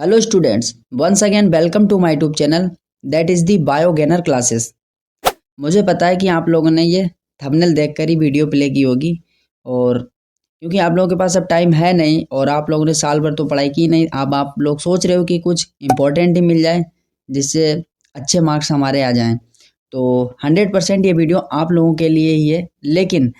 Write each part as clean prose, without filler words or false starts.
Hello students, once again welcome to my YouTube channel that is the Biogainer classes। मुझे पता है कि आप लोगों ने ये थंबनेल देखकर ही वीडियो प्ले की होगी और क्योंकि आप लोगों के पास अब टाइम है नहीं और आप लोगों ने साल भर तो पढ़ाई की नहीं, अब आप लोग सोच रहे हो कि कुछ इम्पोर्टेंट ही मिल जाए जिससे अच्छे मार्क्स हमारे आ जाएं। तो 100% ये वीडियो आप लोगों के लिए ही है, लेकिन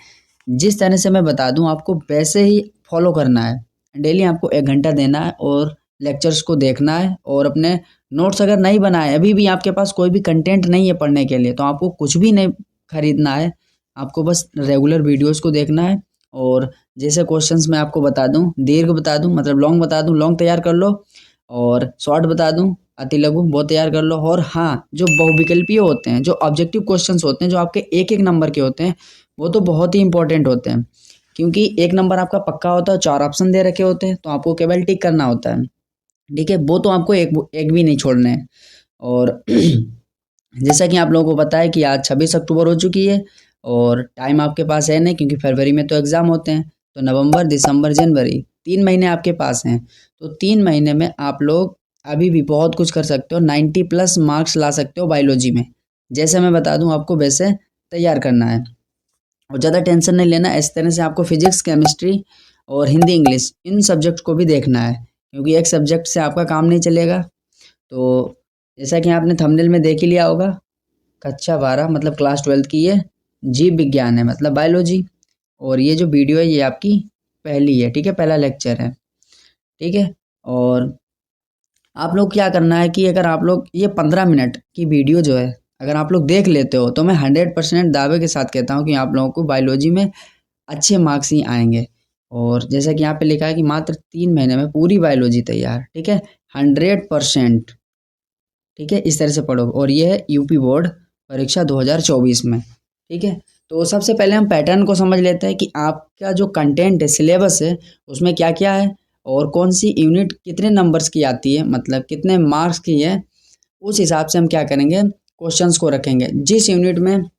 जिस तरह से मैं बता दूं आपको वैसे ही फॉलो करना है। डेली आपको 1 घंटा देना है और लेक्चर्स को देखना है और अपने नोट्स अगर नहीं बनाए, अभी भी आपके पास कोई भी कंटेंट नहीं है पढ़ने के लिए, तो आपको कुछ भी नहीं खरीदना है। आपको बस रेगुलर वीडियोस को देखना है और जैसे क्वेश्चंस मैं आपको बता दूं, दीर्घ बता दूं मतलब लॉन्ग बता दूं, लॉन्ग तैयार कर लो, और शॉर्ट बता दूं अति लघु वो तैयार कर लो। और हाँ, जो बहुविकल्पीय होते हैं, जो ऑब्जेक्टिव क्वेश्चंस होते हैं, जो आपके एक एक नंबर के होते हैं, वो तो बहुत ही इंपॉर्टेंट होते हैं, क्योंकि 1 नंबर आपका पक्का होता है, 4 ऑप्शन दे रखे होते हैं, तो आपको केवल टिक करना होता है। ठीक है, वो तो आपको एक एक भी नहीं छोड़ने हैं। और जैसा कि आप लोगों को पता है कि आज 26 अक्टूबर हो चुकी है और टाइम आपके पास है नहीं, क्योंकि फरवरी में तो एग्ज़ाम होते हैं। तो नवंबर, दिसंबर, जनवरी 3 महीने आपके पास हैं। तो 3 महीने में आप लोग अभी भी बहुत कुछ कर सकते हो, 90+ मार्क्स ला सकते हो बायोलॉजी में। जैसे मैं बता दूं आपको वैसे तैयार करना है और ज़्यादा टेंशन नहीं लेना। इस तरह से आपको फिजिक्स, केमिस्ट्री और हिंदी, इंग्लिश इन सब्जेक्ट को भी देखना है, क्योंकि एक सब्जेक्ट से आपका काम नहीं चलेगा। तो जैसा कि आपने थंबनेल में देख ही लिया होगा, कक्षा 12 मतलब क्लास 12 की ये जीव विज्ञान है, मतलब बायोलॉजी। और ये जो वीडियो है ये आपकी पहली है, ठीक है, पहला लेक्चर है, ठीक है। और आप लोग क्या करना है कि अगर आप लोग ये 15 मिनट की वीडियो जो है अगर आप लोग देख लेते हो, तो मैं 100% दावे के साथ कहता हूँ कि आप लोगों को बायोलॉजी में अच्छे मार्क्स ही आएंगे। और जैसा कि यहाँ पे लिखा है कि मात्र 3 महीने में पूरी बायोलॉजी तैयार, ठीक है, 100%। ठीक है, इस तरह से पढ़ो। और ये है यूपी बोर्ड परीक्षा 2024 में, ठीक है। तो सबसे पहले हम पैटर्न को समझ लेते हैं कि आपका जो कंटेंट है, सिलेबस है, उसमें क्या क्या है और कौन सी यूनिट कितने नंबर्स की आती है, मतलब कितने मार्क्स की है। उस हिसाब से हम क्या करेंगे, क्वेश्चंस को रखेंगे। जिस यूनिट में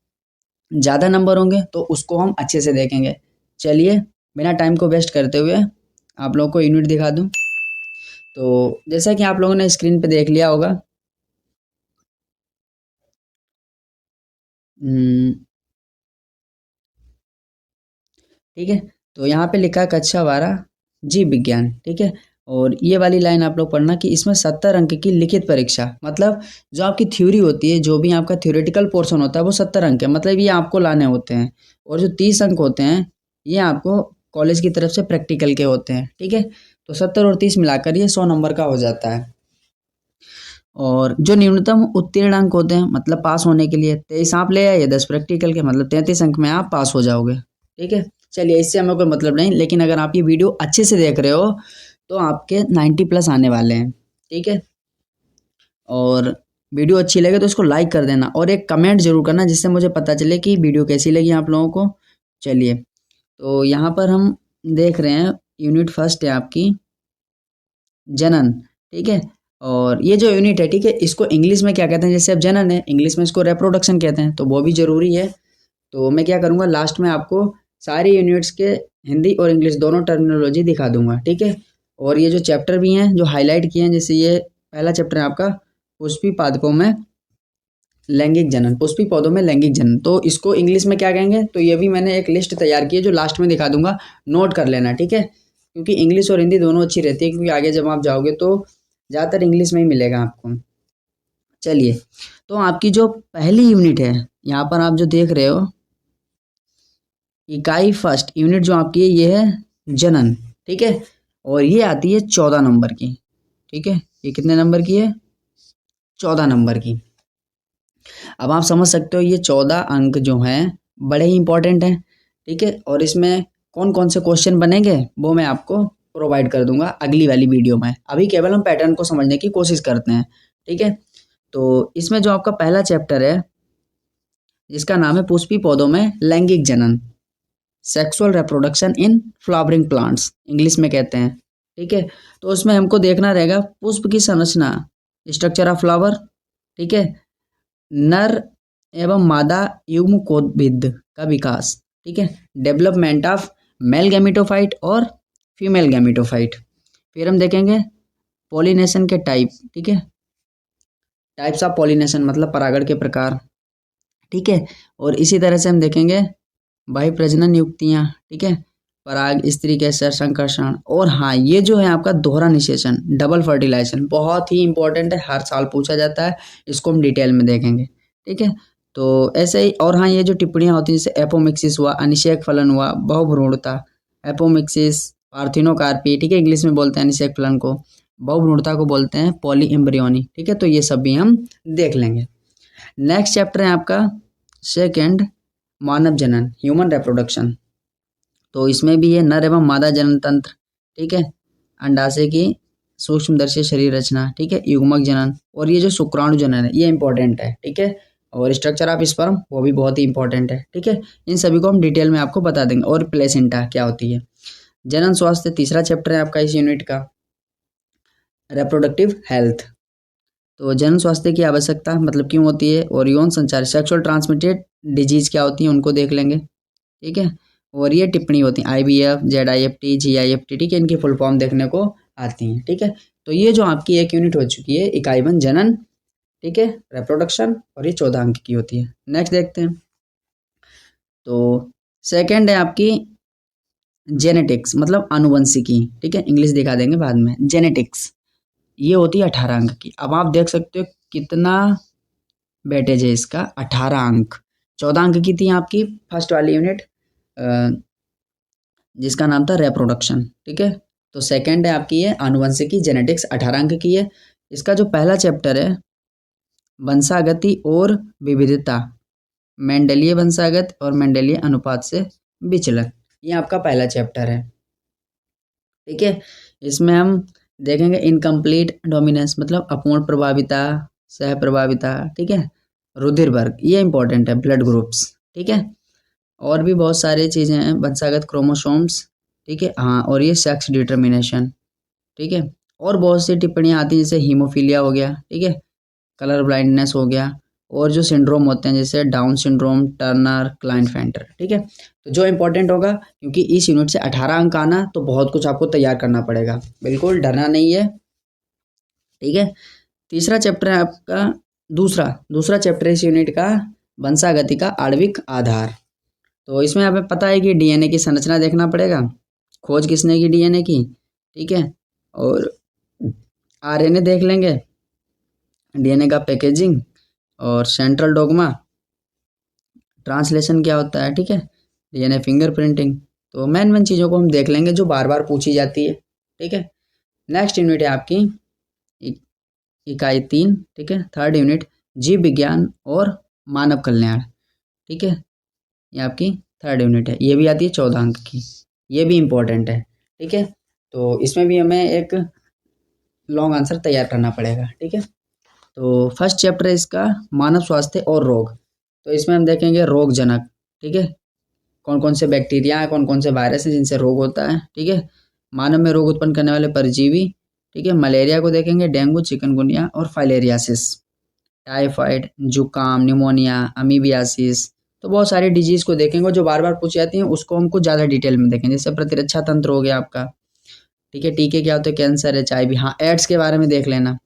ज़्यादा नंबर होंगे तो उसको हम अच्छे से देखेंगे। चलिए, बिना टाइम को वेस्ट करते हुए आप लोगों को यूनिट दिखा दूं। तो जैसा कि आप लोगों ने स्क्रीन पे देख लिया होगा, ठीक है, तो यहाँ पे लिखा है कक्षा 12 जीव विज्ञान, ठीक है। और ये वाली लाइन आप लोग पढ़ना कि इसमें 70 अंक की लिखित परीक्षा, मतलब जो आपकी थ्योरी होती है, जो भी आपका थ्योरेटिकल पोर्शन होता है, वो 70 अंक है, मतलब ये आपको लाने होते हैं। और जो 30 अंक होते हैं ये आपको कॉलेज की तरफ से प्रैक्टिकल के होते हैं, ठीक है। तो 70 और 30 मिलाकर ये 100 नंबर का हो जाता है। और जो न्यूनतम उत्तीर्ण अंक होते हैं, मतलब पास होने के लिए 23 आप ले आइए, 10 प्रैक्टिकल के, मतलब 33 अंक में आप पास हो जाओगे, ठीक है। चलिए, इससे हमें कोई मतलब नहीं, लेकिन अगर आप ये वीडियो अच्छे से देख रहे हो तो आपके 90+ आने वाले हैं, ठीक है। और वीडियो अच्छी लगे तो इसको लाइक कर देना और एक कमेंट जरूर करना, जिससे मुझे पता चले कि वीडियो कैसी लगी आप लोगों को। चलिए, तो यहाँ पर हम देख रहे हैं यूनिट फर्स्ट है आपकी जनन, ठीक है। और ये जो यूनिट है, ठीक है, इसको इंग्लिश में क्या कहते हैं, जैसे अब जनन है, इंग्लिश में इसको रिप्रोडक्शन कहते हैं, तो वो भी जरूरी है। तो मैं क्या करूँगा, लास्ट में आपको सारी यूनिट्स के हिंदी और इंग्लिश दोनों टर्मिनोलॉजी दिखा दूंगा, ठीक है। और ये जो चैप्टर भी हैं जो हाईलाइट किए हैं, जैसे ये पहला चैप्टर है आपका पुष्पी पादपों में लैंगिक जनन, पुष्पी पौधों में लैंगिक जनन, तो इसको इंग्लिश में क्या कहेंगे, तो ये भी मैंने एक लिस्ट तैयार की है जो लास्ट में दिखा दूंगा, नोट कर लेना, ठीक है। क्योंकि इंग्लिश और हिंदी दोनों अच्छी रहती है, क्योंकि आगे जब आप जाओगे तो ज़्यादातर इंग्लिश में ही मिलेगा आपको। चलिए, तो आपकी जो पहली यूनिट है, यहाँ पर आप जो देख रहे हो, इकाई फर्स्ट यूनिट जो आपकी है ये है जनन, ठीक है। और ये आती है 14 नंबर की, ठीक है। ये कितने नंबर की है, 14 नंबर की। अब आप समझ सकते हो ये 14 अंक जो हैं बड़े ही इंपॉर्टेंट हैं, ठीक है। और इसमें कौन कौन से क्वेश्चन बनेंगे वो मैं आपको प्रोवाइड कर दूंगा अगली वाली वीडियो में। अभी केवल हम पैटर्न को समझने की कोशिश करते हैं, ठीक है। तो इसमें जो आपका पहला चैप्टर है जिसका नाम है पुष्पी पौधों में लैंगिक जनन, sexual reproduction in flowering plants English में कहते हैं, ठीक है। तो उसमें हमको देखना रहेगा पुष्प की संरचना, स्ट्रक्चर ऑफ फ्लावर, ठीक है, नर एवं मादा युग्मकोद्भिद का विकास, ठीक है, डेवलपमेंट ऑफ मेल गैमेटोफाइट और फीमेल गैमेटोफाइट। फिर हम देखेंगे पॉलिनेशन के टाइप, ठीक है, टाइप्स ऑफ पॉलिनेशन मतलब परागण के प्रकार, ठीक है। और इसी तरह से हम देखेंगे बाह्य प्रजनन युक्तियाँ, ठीक है, पराग स्त्री के संकर्षण, और हाँ ये जो है आपका दोहरा निषेचन, डबल फर्टिलाइजेशन, बहुत ही इंपॉर्टेंट है, हर साल पूछा जाता है, इसको हम डिटेल में देखेंगे, ठीक है। तो ऐसे ही, और हाँ ये जो टिप्पणियाँ होती हैं जैसे एपोमिक्सिस हुआ, अनिषेक फलन हुआ, बहुभ्रूणता, एपोमिक्सिस, पार्थिनोकार्पी, ठीक है, इंग्लिश में बोलते हैं अनिषेक फलन को, बहुभ्रूणता को बोलते हैं पॉली एम्ब्रियोनी, ठीक है। तो ये सब भी हम देख लेंगे। नेक्स्ट चैप्टर है आपका सेकंड, मानव जनन, ह्यूमन रिप्रोडक्शन। तो इसमें भी ये नर एवं मादा जनन तंत्र, ठीक है, अंडाशय की सूक्ष्मदर्शी शरीर रचना, ठीक है, युग्मक जनन, और ये जो शुक्राणु जनन है ये इंपॉर्टेंट है, ठीक है, और स्ट्रक्चर ऑफ स्पर्म वो भी बहुत ही इंपॉर्टेंट है, ठीक है। इन सभी को हम डिटेल में आपको बता देंगे। और प्लेसेंटा क्या होती है। जनन स्वास्थ्य तीसरा चैप्टर है आपका इस यूनिट का, रिप्रोडक्टिव हेल्थ। तो जनन स्वास्थ्य की आवश्यकता मतलब क्यों होती है, और यौन संचार सेक्सुअल ट्रांसमिटेड डिजीज क्या होती है उनको देख लेंगे, ठीक है। और ये टिप्पणी होती है IVF, ZIFT, GIFT, ठीक है, इनकी फुल फॉर्म देखने को आती हैं, ठीक है। तो ये जो आपकी एक यूनिट हो चुकी है, इकाई 1 जनन, ठीक है, रिप्रोडक्शन, और ये 14 अंक की होती है। नेक्स्ट देखते हैं। तो सेकंड है आपकी जेनेटिक्स मतलब आनुवंशिकी, ठीक है, इंग्लिश दिखा देंगे बाद में। जेनेटिक्स ये होती है 18 अंक की। अब आप देख सकते हो कितना वेटेज है इसका, 18 अंक। 14 अंक की थी आपकी फर्स्ट वाली यूनिट जिसका नाम था रिप्रोडक्शन, ठीक है। तो सेकंड है आपकी ये आनुवंशिकी जेनेटिक्स, 18 अंक की है। इसका जो पहला चैप्टर है वंशागति और विविधता, मेंडेलिय वंशागत और मेंडेलिय अनुपात से विचलन, ये आपका पहला चैप्टर है, ठीक है। इसमें हम देखेंगे इनकम्प्लीट डोमिनेंस मतलब अपूर्ण प्रभाविता, सह प्रभाविता, ठीक है, रुधिर वर्ग, ये इंपॉर्टेंट है, ब्लड ग्रुप्स, ठीक है। और भी बहुत सारी चीज़ें हैं, वंशागत क्रोमोसोम्स, ठीक है, हाँ, और ये सेक्स डिटर्मिनेशन, ठीक है। और बहुत सी टिप्पणियाँ आती हैं जैसे हीमोफीलिया हो गया, ठीक है, कलर ब्लाइंडनेस हो गया, और जो सिंड्रोम होते हैं जैसे डाउन सिंड्रोम, टर्नर, क्लाइनफेंटर, ठीक है। तो जो इंपॉर्टेंट होगा, क्योंकि इस यूनिट से 18 अंक आना तो बहुत कुछ आपको तैयार करना पड़ेगा, बिल्कुल डरना नहीं है, ठीक है। तीसरा चैप्टर है आपका दूसरा दूसरा चैप्टर इस यूनिट का वंशागति का आणविक आधार। तो इसमें हमें पता है कि DNA की संरचना देखना पड़ेगा, खोज किसने की DNA की, ठीक है, और RNA देख लेंगे, DNA का पैकेजिंग, और सेंट्रल डोग्मा, ट्रांसलेशन क्या होता है, ठीक है, DNA फिंगरप्रिंटिंग। तो मेन चीज़ों को हम देख लेंगे जो बार बार पूछी जाती है, ठीक है। नेक्स्ट यूनिट है आपकी इकाई 3, ठीक है, थर्ड यूनिट जीव विज्ञान और मानव कल्याण, ठीक है, ये आपकी थर्ड यूनिट है, ये भी आती है 14 अंक की, ये भी इम्पोर्टेंट है, ठीक है। तो इसमें भी हमें एक लॉन्ग आंसर तैयार करना पड़ेगा, ठीक है। तो फर्स्ट चैप्टर है इसका मानव स्वास्थ्य और रोग। तो इसमें हम देखेंगे रोग जनक, ठीक है, कौन कौन से बैक्टीरिया हैं, कौन कौन से वायरस हैं जिनसे रोग होता है, ठीक है, मानव में रोग उत्पन्न करने वाले परजीवी, ठीक है, मलेरिया को देखेंगे, डेंगू, चिकनगुनिया और फाइलेरियासिस, टाइफाइड, जुकाम, निमोनिया, अमीबियासिस। तो बहुत सारी डिजीज़ को देखेंगे और जो बार बार पूछी जाती हैं उसको हमको ज़्यादा डिटेल में देखेंगे, जैसे प्रतिरक्षा तंत्र हो गया आपका, ठीक है, टीके क्या होते हैं, कैंसर, HIV, हाँ, एड्स के बारे में देख लेना,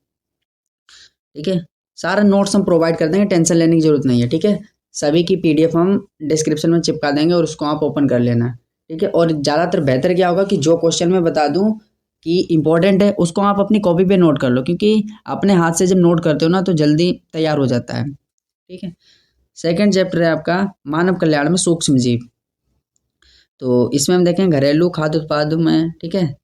ठीक है। सारा नोट्स हम प्रोवाइड कर देंगे, टेंशन लेने की जरूरत नहीं है, ठीक है। सभी की PDF हम डिस्क्रिप्शन में चिपका देंगे और उसको आप ओपन कर लेना, ठीक है। और ज़्यादातर बेहतर क्या होगा कि जो क्वेश्चन मैं बता दूं कि इंपॉर्टेंट है उसको आप अपनी कॉपी पे नोट कर लो, क्योंकि अपने हाथ से जब नोट करते हो ना तो जल्दी तैयार हो जाता है, ठीक है। सेकंड चैप्टर है आपका मानव कल्याण में सूक्ष्म जीव। तो इसमें हम देखें घरेलू खाद्य उत्पादों में, ठीक है,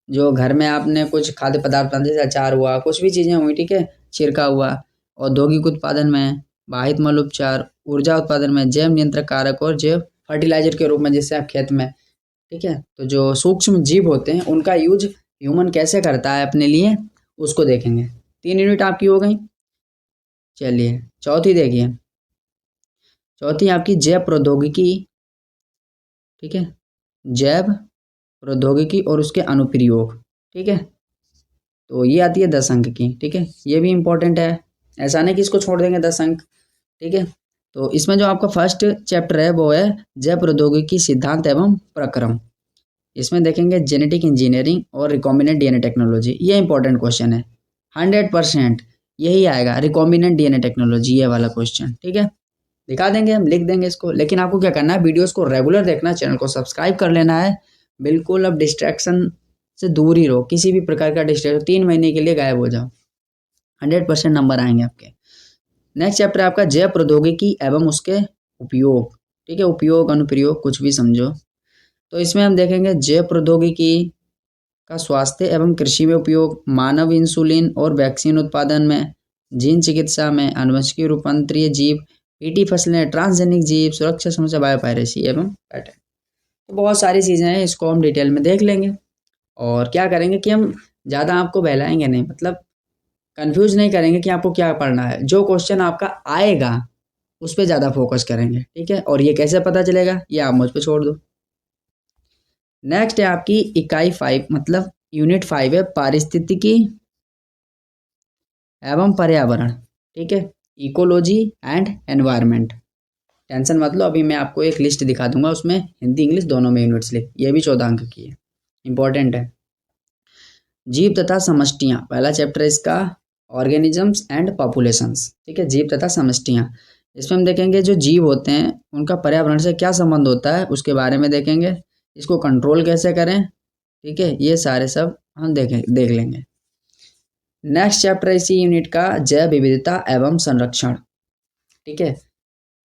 जो घर में आपने कुछ खाद्य पदार्थ बनाते जैसे अचार हुआ, कुछ भी चीज़ें हुई, ठीक है, छिड़का हुआ, औद्योगिक उत्पादन में, बाहित मल उपचार, ऊर्जा उत्पादन में, जैव नियंत्रण कारक और जैव फर्टिलाइजर के रूप में जैसे आप खेत में, ठीक है। तो जो सूक्ष्म जीव होते हैं उनका यूज ह्यूमन कैसे करता है अपने लिए उसको देखेंगे। 3 यूनिट आपकी हो गई। चलिए चौथी देखिए, चौथी आपकी जैव प्रौद्योगिकी, ठीक है, जैव प्रौद्योगिकी और उसके अनुप्रयोग, ठीक है। तो ये आती है 10 अंक की, ठीक है, ये भी इंपॉर्टेंट है, ऐसा नहीं कि इसको छोड़ देंगे 10 अंक, ठीक है। तो इसमें जो आपका फर्स्ट चैप्टर है वो है जैव प्रौद्योगिकी सिद्धांत एवं प्रक्रम, इसमें देखेंगे जेनेटिक इंजीनियरिंग और रिकॉम्बिनेंट डीएनए टेक्नोलॉजी, ये इंपॉर्टेंट क्वेश्चन है 100%, यही आएगा रिकॉम्बिनेंट डीएनए टेक्नोलॉजी, ये वाला क्वेश्चन। ठीक है, दिखा देंगे हम, लिख देंगे इसको। लेकिन आपको क्या करना है, वीडियोस को रेगुलर देखना, चैनल को सब्सक्राइब कर लेना है बिल्कुल। अब डिस्ट्रैक्शन से दूर ही रहो, किसी भी प्रकार का डिस्ट्रैक्शन, 3 महीने के लिए गायब हो जाओ, 100% नंबर आएंगे आपके। नेक्स्ट चैप्टर है आपका जैव प्रौद्योगिकी एवं उसके उपयोग। ठीक है, उपयोग अनुप्रयोग कुछ भी समझो। तो इसमें हम देखेंगे जैव प्रौद्योगिकी का स्वास्थ्य एवं कृषि में उपयोग, मानव इंसुलिन और वैक्सीन उत्पादन में, जीन चिकित्सा में, आनुवंशिक रूपांतरीय जीव, पीटी फसलें, ट्रांसजेनिक जीव, सुरक्षा समस्या, बायोपायरेसी एवं पैटर्न। तो बहुत सारी चीज़ें हैं, इसको हम डिटेल में देख लेंगे। और क्या करेंगे कि हम ज़्यादा आपको बहलाएंगे नहीं, मतलब कंफ्यूज नहीं करेंगे कि आपको क्या पढ़ना है। जो क्वेश्चन आपका आएगा उस पर ज़्यादा फोकस करेंगे। ठीक है, और ये कैसे पता चलेगा, ये आप मुझ पर छोड़ दो। नेक्स्ट है आपकी इकाई 5, मतलब यूनिट 5 है पारिस्थितिकी एवं पर्यावरण। ठीक है, इकोलॉजी एंड एनवायरनमेंट। टेंशन मत लो, अभी मैं आपको एक लिस्ट दिखा दूंगा, उसमें हिंदी इंग्लिश दोनों में यूनिट्स लिख, ये भी 14 अंक की है, इंपॉर्टेंट है। जीव तथा समष्टियाँ, पहला चैप्टर है इसका, ऑर्गेनिजम्स एंड पॉपुलेशंस। ठीक है, जीव तथा समष्टियाँ, इसमें हम देखेंगे जो जीव होते हैं उनका पर्यावरण से क्या संबंध होता है उसके बारे में देखेंगे, इसको कंट्रोल कैसे करें। ठीक है, ये सारे सब हम देख लेंगे। नेक्स्ट चैप्टर है इसी यूनिट का जैव विविधता एवं संरक्षण। ठीक है,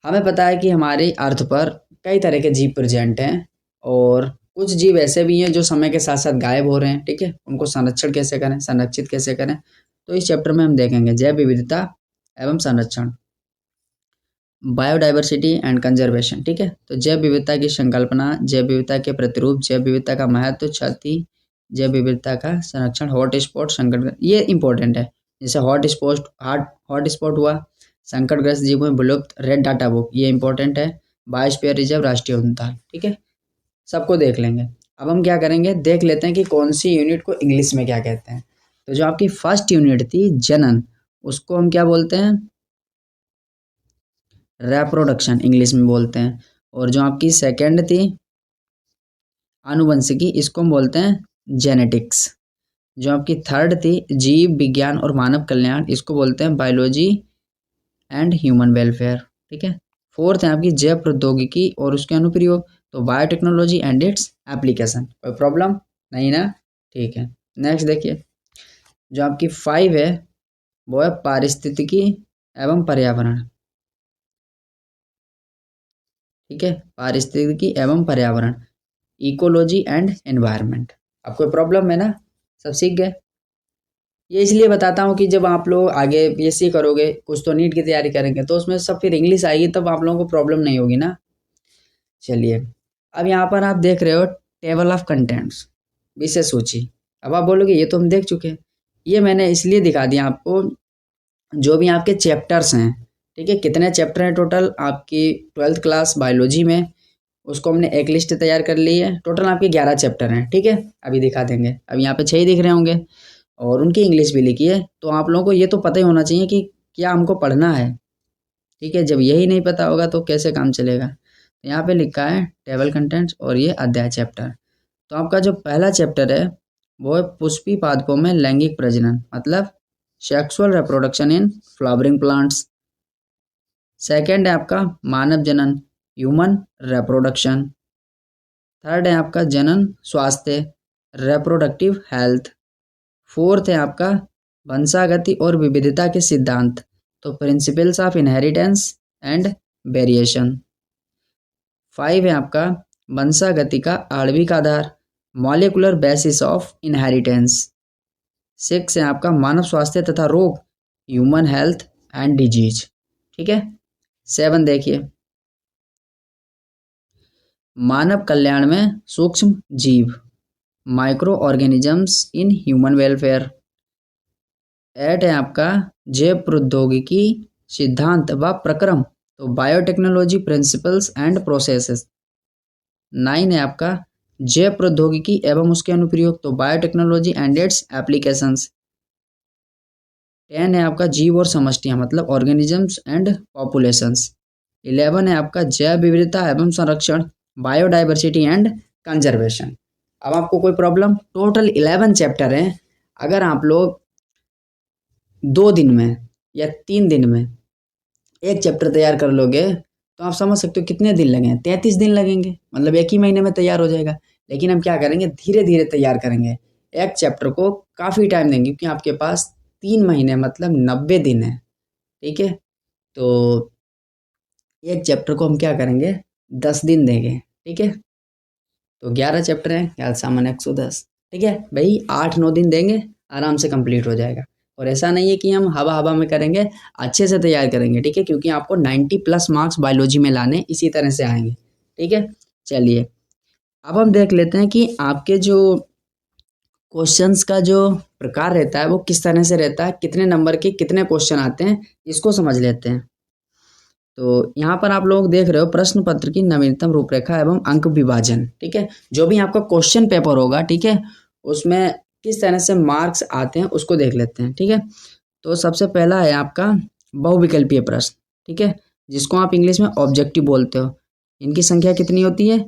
हमें पता है कि हमारी अर्थ पर कई तरह के जीव प्रेजेंट हैं और कुछ जीव ऐसे भी हैं जो समय के साथ साथ गायब हो रहे हैं। ठीक है, उनको संरक्षण कैसे करें, संरक्षित कैसे करें, तो इस चैप्टर में हम देखेंगे जैव विविधता एवं संरक्षण, बायोडाइवर्सिटी एंड कंजर्वेशन। ठीक है, तो जैव विविधता की संकल्पना, जैव विविधता के प्रतिरूप, जैव विविधता का महत्व, क्षति, जैव विविधता का संरक्षण, हॉट स्पॉट, संकट, ये इंपॉर्टेंट है। जैसे हॉट स्पॉट हुआ, संकटग्रस्त जीव में विलुप्त, रेड डाटा बुक, ये इंपॉर्टेंट है, बायोस्फीयर रिजर्व, राष्ट्रीय उद्यान। ठीक है, सबको देख लेंगे। अब हम क्या करेंगे, देख लेते हैं कि कौन सी यूनिट को इंग्लिश में क्या कहते हैं। तो जो आपकी फर्स्ट यूनिट थी जनन, उसको हम क्या बोलते हैं, रेप्रोडक्शन इंग्लिश में बोलते हैं। और जो आपकी सेकंड थी आनुवंशिकी, इसको हम बोलते हैं जेनेटिक्स। जो आपकी थर्ड थी जीव विज्ञान और मानव कल्याण, इसको बोलते हैं बायोलॉजी एंड ह्यूमन वेलफेयर। ठीक है, फोर्थ है आपकी जैव प्रौद्योगिकी और उसके अनुप्रयोग, तो बायोटेक्नोलॉजी एंड इट्स एप्लीकेशन। कोई प्रॉब्लम नहीं ना, ठीक है। नेक्स्ट देखिए, जो आपकी 5 है वो है पारिस्थितिकी एवं पर्यावरण। ठीक है, पारिस्थितिकी एवं पर्यावरण, इकोलॉजी एंड एनवायरनमेंट। अब कोई प्रॉब्लम है ना, सब सीख गए। ये इसलिए बताता हूँ कि जब आप लोग आगे बीएससी करोगे, कुछ तो नीट की तैयारी करेंगे, तो उसमें सब फिर इंग्लिश आएगी, तब आप लोगों को प्रॉब्लम नहीं होगी ना। चलिए, अब यहाँ पर आप देख रहे हो टेबल ऑफ कंटेंट्स, विषय सूची। अब आप बोलोगे ये तो हम देख चुके हैं, ये मैंने इसलिए दिखा दिया आपको, जो भी आपके चैप्टर्स हैं। ठीक है, कितने चैप्टर हैं टोटल आपकी 12th क्लास बायोलॉजी में, उसको हमने एक लिस्ट तैयार कर ली है। टोटल आपके 11 चैप्टर हैं। ठीक है, अभी दिखा देंगे, अब यहाँ पे 6 ही दिख रहे होंगे और उनकी इंग्लिश भी लिखी है। तो आप लोगों को ये तो पता ही होना चाहिए कि क्या हमको पढ़ना है। ठीक है, जब यही नहीं पता होगा तो कैसे काम चलेगा। तो यहाँ पे लिखा है टेबल कंटेंट्स और ये अध्याय चैप्टर। तो आपका जो पहला चैप्टर है वो है पुष्पी पादपों में लैंगिक प्रजनन, मतलब sexual reproduction in flowering plants. Second है आपका मानव जनन, ह्यूमन रिप्रोडक्शन। थर्ड है आपका जनन स्वास्थ्य, रिप्रोडक्टिव हेल्थ। फोर्थ है आपका वंशागति और विविधता के सिद्धांत, तो principles of inheritance and variation. 5 है आपका वंशागति का आणविक आधार, मॉलिक्यूलर बेसिस ऑफ इनहेरिटेंस। 6 है आपका मानव स्वास्थ्य तथा रोग, ह्यूमन हेल्थ एंड डिजीज। ठीक है, 7 देखिए मानव कल्याण में सूक्ष्म जीव, micro organisms in human welfare. 8 है आपका जैव प्रौद्योगिकी सिद्धांत व प्रक्रम, तो बायोटेक्नोलॉजी प्रिंसिपल्स एंड प्रोसेसेस। 9 है आपका जैव प्रौद्योगिकी एवं उसके अनुप्रयोग, तो बायोटेक्नोलॉजी एंड इट्स एप्लीकेशंस। 10 है आपका जीव और समष्टियाँ, मतलब ऑर्गेनिजम्स एंड पॉपुलेशंस। 11 है आपका जैव विविधता एवं संरक्षण, बायोडाइवर्सिटी एंड कंजर्वेशन। अब आपको कोई प्रॉब्लम, टोटल 11 चैप्टर हैं। अगर आप लोग 2 दिन में या 3 दिन में एक चैप्टर तैयार कर लोगे तो आप समझ सकते हो कितने दिन लगेंगे, 33 दिन लगेंगे, मतलब एक ही महीने में तैयार हो जाएगा। लेकिन हम क्या करेंगे, धीरे धीरे तैयार करेंगे, एक चैप्टर को काफ़ी टाइम देंगे, क्योंकि आपके पास 3 महीने मतलब 90 दिन है। ठीक है, तो एक चैप्टर को हम क्या करेंगे, 10 दिन देंगे। ठीक है, तो 11 चैप्टर हैं, 11×110। ठीक है भाई, 8-9 दिन देंगे, आराम से कंप्लीट हो जाएगा। और ऐसा नहीं है कि हम हवा हवा में करेंगे, अच्छे से तैयार करेंगे। ठीक है, क्योंकि आपको 90+ मार्क्स बायोलॉजी में लाने, इसी तरह से आएंगे। ठीक है, चलिए अब हम देख लेते हैं कि आपके जो क्वेश्चंस का जो प्रकार रहता है वो किस तरह से रहता है, कितने नंबर के कितने क्वेश्चन आते हैं, इसको समझ लेते हैं। तो यहाँ पर आप लोग देख रहे हो प्रश्न पत्र की नवीनतम रूपरेखा एवं अंक विभाजन। ठीक है, जो भी आपका क्वेश्चन पेपर होगा, ठीक है, उसमें किस तरह से मार्क्स आते हैं उसको देख लेते हैं। ठीक है, तो सबसे पहला है आपका बहुविकल्पीय प्रश्न। ठीक है, जिसको आप इंग्लिश में ऑब्जेक्टिव बोलते हो। इनकी संख्या कितनी होती है,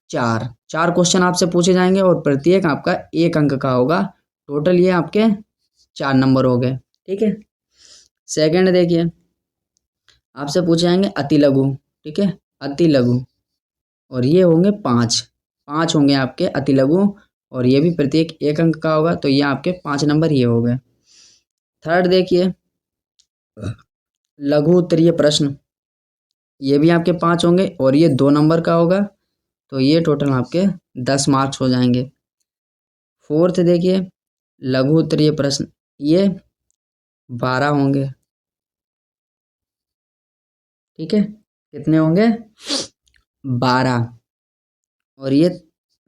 4। 4 क्वेश्चन आपसे पूछे जाएंगे और प्रत्येक आपका 1 अंक का होगा। टोटल ये आपके 4 नंबर हो गए। ठीक है, सेकंड देखिए, आपसे पूछे जाएंगे अति लघु। ठीक है, अति लघु, और ये होंगे 5। 5 होंगे आपके अति लघु, और ये भी प्रत्येक 1 अंक का होगा, तो ये आपके 5 नंबर ये हो गए। थर्ड देखिए, लघु उत्तरीय प्रश्न, ये भी आपके 5 होंगे और ये 2 नंबर का होगा, तो ये टोटल आपके 10 मार्क्स हो जाएंगे। फोर्थ देखिए, लघु उत्तरीय प्रश्न, ये 12 होंगे। ठीक है, कितने होंगे, 12, और ये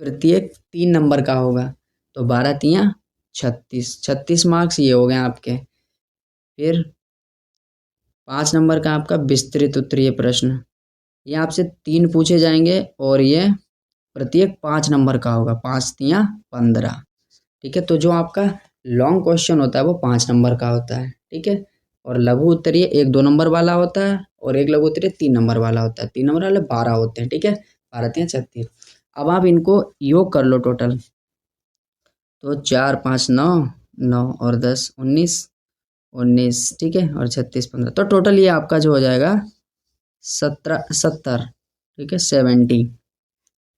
प्रत्येक 3 नंबर का होगा, तो 12×3 36। 36 मार्क्स ये हो गए आपके। फिर 5 नंबर का आपका विस्तृत उत्तरीय प्रश्न, ये आपसे 3 पूछे जाएंगे और ये प्रत्येक 5 नंबर का होगा, 5×3 15। ठीक है, तो जो आपका लॉन्ग क्वेश्चन होता है वो 5 नंबर का होता है। ठीक है, और लघु उत्तरीय 1-2 नंबर वाला होता है, और एक लघु उत्तरीय 3 नंबर वाला होता है। 3 नंबर वाले 12 होते हैं। ठीक है, 12×3 36। अब आप इनको योग कर लो टोटल, तो 4×5 9, 9 और 10 19, 19, ठीक है, और 36 15, तो टोटल ये आपका जो हो जाएगा 70। ठीक है,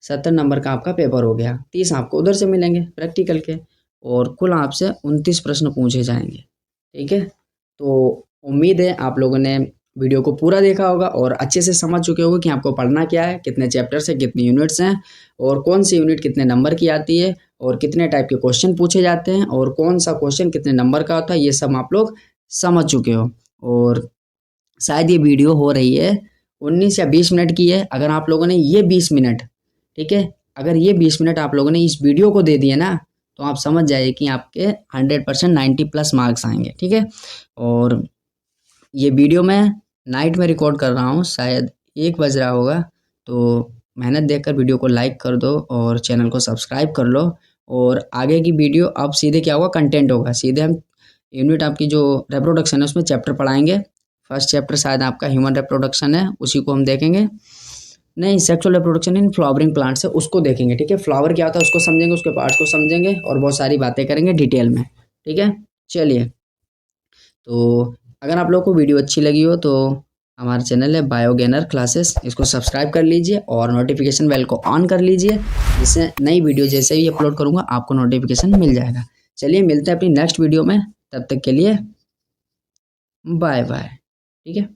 70 नंबर का आपका पेपर हो गया। 30 आपको उधर से मिलेंगे प्रैक्टिकल के, और कुल आपसे 29 प्रश्न पूछे जाएंगे। ठीक है, तो उम्मीद है आप लोगों ने वीडियो को पूरा देखा होगा और अच्छे से समझ चुके होंगे कि आपको पढ़ना क्या है, कितने चैप्टर्स हैं, कितनी यूनिट्स हैं, और कौन सी यूनिट कितने नंबर की आती है, और कितने टाइप के क्वेश्चन पूछे जाते हैं, और कौन सा क्वेश्चन कितने नंबर का होता है, ये सब आप लोग समझ चुके हो। और शायद ये वीडियो हो रही है 19 या 20 मिनट की है। अगर आप लोगों ने ये 20 मिनट, ठीक है, अगर ये 20 मिनट आप लोगों ने इस वीडियो को दे दिए ना, तो आप समझ जाइए कि आपके 100% 90+ मार्क्स आएंगे। ठीक है, और ये वीडियो मैं नाइट में रिकॉर्ड कर रहा हूँ, शायद 1 बज रहा होगा, तो मेहनत देखकर वीडियो को लाइक कर दो और चैनल को सब्सक्राइब कर लो। और आगे की वीडियो अब सीधे क्या होगा, कंटेंट होगा, सीधे हम यूनिट आपकी जो रिप्रोडक्शन है उसमें चैप्टर पढ़ाएंगे। फर्स्ट चैप्टर शायद आपका ह्यूमन रिप्रोडक्शन है, उसी को हम देखेंगे। नहीं, sexual reproduction in flowering plants है, उसको देखेंगे। ठीक है, फ्लावर क्या होता है उसको समझेंगे, उसके पार्ट्स को समझेंगे, और बहुत सारी बातें करेंगे डिटेल में। ठीक है, चलिए, तो अगर आप लोग को वीडियो अच्छी लगी हो तो हमारा चैनल है बायोगेनर क्लासेस, इसको सब्सक्राइब कर लीजिए और नोटिफिकेशन बेल को ऑन कर लीजिए, जिससे नई वीडियो जैसे ही अपलोड करूँगा आपको नोटिफिकेशन मिल जाएगा। चलिए, मिलते हैं अपनी नेक्स्ट वीडियो में, तब तक के लिए बाय बाय। ठीक है।